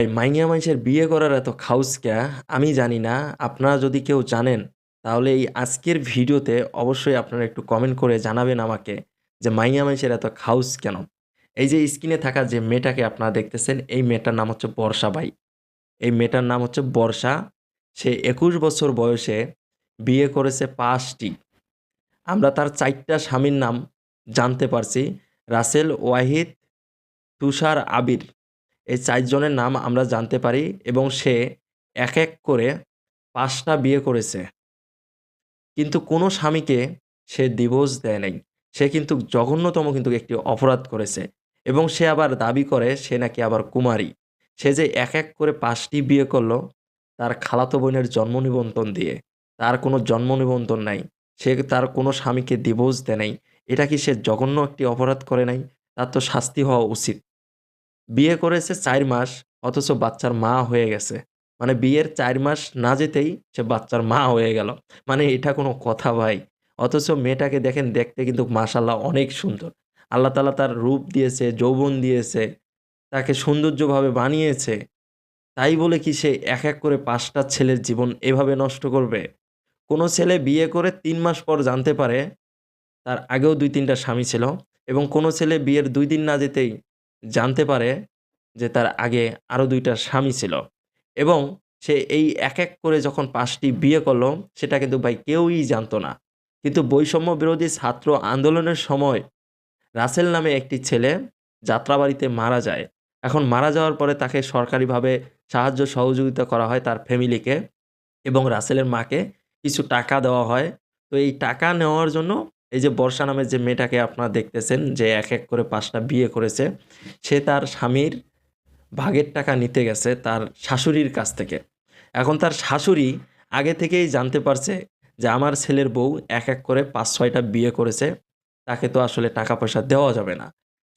এই মাইয়া মাইনষের বিয়ে করার এত খাউস ক্যা? আমি জানি না। আপনারা যদি কেউ জানেন, তাহলে এই আজকের ভিডিওতে অবশ্যই আপনারা একটু কমেন্ট করে জানাবেন আমাকে যে মাইয়া মাইনষের এত খাউস কেন? এই যে স্ক্রিনে থাকা যে মেয়েটাকে আপনারা দেখতেছেন, এই মেয়েটার নাম হচ্ছে বর্ষা ভাই। এই মেয়েটার নাম হচ্ছে বর্ষা। সে ২১ বছর বয়সে বিয়ে করেছে ৫ টি। আমরা তার ৪ টা স্বামীর নাম জানতে পারছি। রাসেল, ওয়াহিদ, তুষার, আবির। এই ৪ জনের নাম আমরা জানতে পারি এবং সে এক করে ৫ টা বিয়ে করেছে। কিন্তু কোনো স্বামীকে সে ডিভোর্স দেয় নাই। সে কিন্তু জঘন্যতম কিন্তু একটি অপরাধ করেছে এবং সে আবার দাবি করে সে নাকি আবার কুমারী। সে যে এক করে ৫ টি বিয়ে করল তার খালাতো বোনের জন্ম নিবন্ধন দিয়ে। তার কোনো জন্ম নিবন্ধন নাই। সে তার কোনো স্বামীকে ডিভোর্স দেয় নাই। এটা কি সে জঘন্য একটি অপরাধ করে নাই? তার তো শাস্তি হওয়া উচিত। বিয়ে করেছে ৪ মাস অথচ বাচ্চার মা হয়ে গেছে। মানে বিয়ের ৪ মাস না যেতেই সে বাচ্চার মা হয়ে গেল। মানে এটা কোনো কথা ভাই? অথচ মেয়েটাকে দেখেন দেখতে কিন্তু মাশাআল্লাহ অনেক সুন্দর। আল্লাহ তাআলা তার রূপ দিয়েছে, যৌবন দিয়েছে, তাকে সৌন্দর্যভাবে বানিয়েছে। তাই বলে কি সে এক করে ৫ টা ছেলের জীবন এভাবে নষ্ট করবে? কোনো ছেলে বিয়ে করে ৩ মাস পর জানতে পারে তার আগেও ২-৩ টা স্বামী ছিল এবং কোনো ছেলে বিয়ের ২ দিন না যেতেই জানতে পারে যে তার আগে আরও ২ টা স্বামী ছিল এবং সে এই এক করে যখন ৫ টি বিয়ে করল, সেটা কিন্তু ভাই কেউই জানতো না। কিন্তু বৈষম্য বিরোধী ছাত্র আন্দোলনের সময় রাসেল নামে একটি ছেলে যাত্রাবাড়ীতে মারা যায়। এখন মারা যাওয়ার পরে তাকে সরকারিভাবে সাহায্য সহযোগিতা করা হয় তার ফ্যামিলিকে এবং রাসেলের মাকে কিছু টাকা দেওয়া হয়। তো এই টাকা নেওয়ার জন্য এই যে বর্ষা নামের যে মেয়েটাকে আপনারা দেখতেছেন যে এক করে ৫ টা বিয়ে করেছে, সে তার স্বামীর ভাগের টাকা নিতে গেছে তার শাশুড়ির কাছ থেকে। এখন তার শাশুড়ি আগে থেকেই জানতে পারছে যে আমার ছেলের বউ এক করে ৫-৬ টা বিয়ে করেছে। তাকে তো আসলে টাকা পয়সা দেওয়া যাবে না।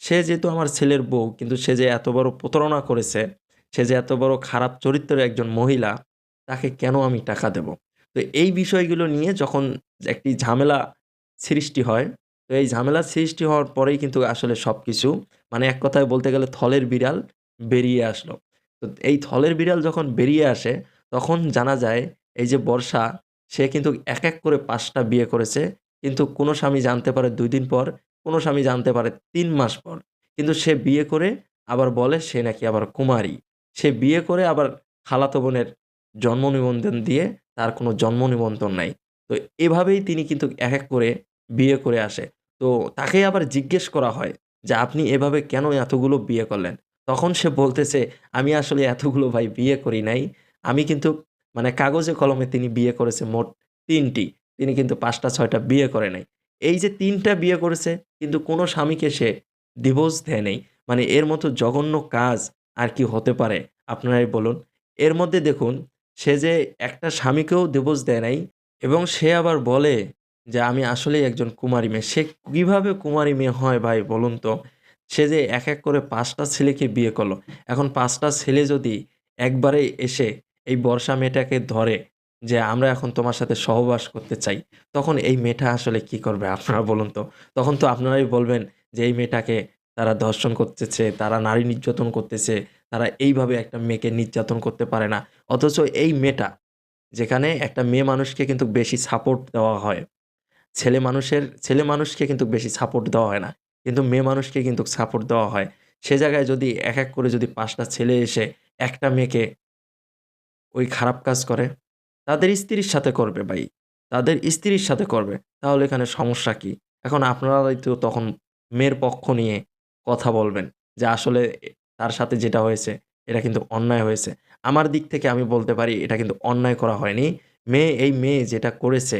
সে যেহেতু আমার ছেলের বউ কিন্তু সে যে এত বড় প্রতারণা করেছে, সে যে এত বড় খারাপ চরিত্রের একজন মহিলা, তাকে কেন আমি টাকা দেব? তো এই বিষয়গুলো নিয়ে যখন একটি ঝামেলা সৃষ্টি হয়, তো এই ঝামেলা সৃষ্টি হওয়ার পরেই কিন্তু আসলে সবকিছু মানে এক কথায় বলতে গেলে থলের বিড়াল বেরিয়ে আসলো। তো এই থলের বিড়াল যখন বেরিয়ে আসে, তখন জানা যায় এই যে বর্ষা, সে কিন্তু এক করে ৫ টা বিয়ে করেছে। কিন্তু কোনো স্বামী জানতে পারে ২ দিন পর, কোনো স্বামী জানতে পারে ৩ মাস পর। কিন্তু সে বিয়ে করে আবার বলে সে নাকি আবার কুমারী। সে বিয়ে করে আবার খালাতো বোনের জন্ম নিবন্ধন দিয়ে তার কোনো জন্ম নিবন্ধন নাই। তো এভাবেই তিনি কিন্তু এক করে বিয়ে করে আসে। তো তাকে আবার জিজ্ঞেস করা হয় যে, "আপনি এভাবে কেন এতগুলো বিয়ে করলেন?" তখন সে বলতেছে, "আমি আসলে এতগুলো ভাই বিয়ে করি নাই। আমি কিন্তু" মানে কাগজে কলমে তিনি বিয়ে করেছে মোট ৩ টি। তিনি কিন্তু ৫ টা ৬ টা বিয়ে করে নাই। এই যে ৩ টা বিয়ে করেছে কিন্তু কোনো স্বামীকে সে ডিভোর্স দেয় নাই। মানে এর মতো জঘন্য কাজ আর কি হতে পারে? আপনারাই বলুন। এর মধ্যে দেখুন সে যে একটা স্বামীকেও ডিভোর্স দেয় নাই এবং সে আবার বলে যে, "আমি আসলেই একজন কুমারী মেয়ে।" সে কিভাবে কুমারী মেয়ে হয় ভাই বলুন তো? সে যে এক করে ৫ টা ছেলেকে বিয়ে করল। এখন ৫ টা ছেলে যদি একবারে এসে এই বর্ষা মেয়েটাকে ধরে যে, "আমরা এখন তোমার সাথে সহবাস করতে চাই।" তখন এই মেয়েটা আসলে কি করবে আপনারা বলুন তো? তখন তো আপনারাই বলবেন যে, "এই মেয়েটাকে তারা ধর্ষণ করতেছে, তারা নারী নির্যাতন করতেছে, তারা এইভাবে একটা মেয়েকে নির্যাতন করতে পারে না।" অথচ এই মেয়েটা যেখানে একটা মেয়ে মানুষকে কিন্তু বেশি সাপোর্ট দেওয়া হয়। ছেলে মানুষকে কিন্তু বেশি সাপোর্ট দেওয়া হয় না। কিন্তু মেয়ে মানুষকে কিন্তু সাপোর্ট দেওয়া হয়। সে জায়গায় যদি এক করে যদি ৫ টা ছেলে এসে একটা মেয়েকে ওই খারাপ কাজ করে, তাদের স্ত্রীর সাথে করবে ভাই। তাদের স্ত্রীর সাথে করবে। তাহলে এখানে সমস্যা কি? এখন আপনারাই তো তখন মেয়ের পক্ষ নিয়ে কথা বলবেন যে আসলে তার সাথে যেটা হয়েছে এটা কিন্তু অন্যায় হয়েছে। আমার দিক থেকে আমি বলতে পারি এটা কিন্তু অন্যায় করা হয়নি। এই মেয়ে যেটা করেছে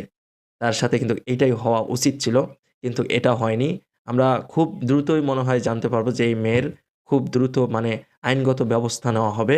তার সাথে কিন্তু এটাই হওয়া উচিত ছিল। কিন্তু এটা হয়নি। আমরা খুব দ্রুতই মনে হয় জানতে পারবো যে এই মেয়ের খুব দ্রুত মানে আইনগত ব্যবস্থা নেওয়া হবে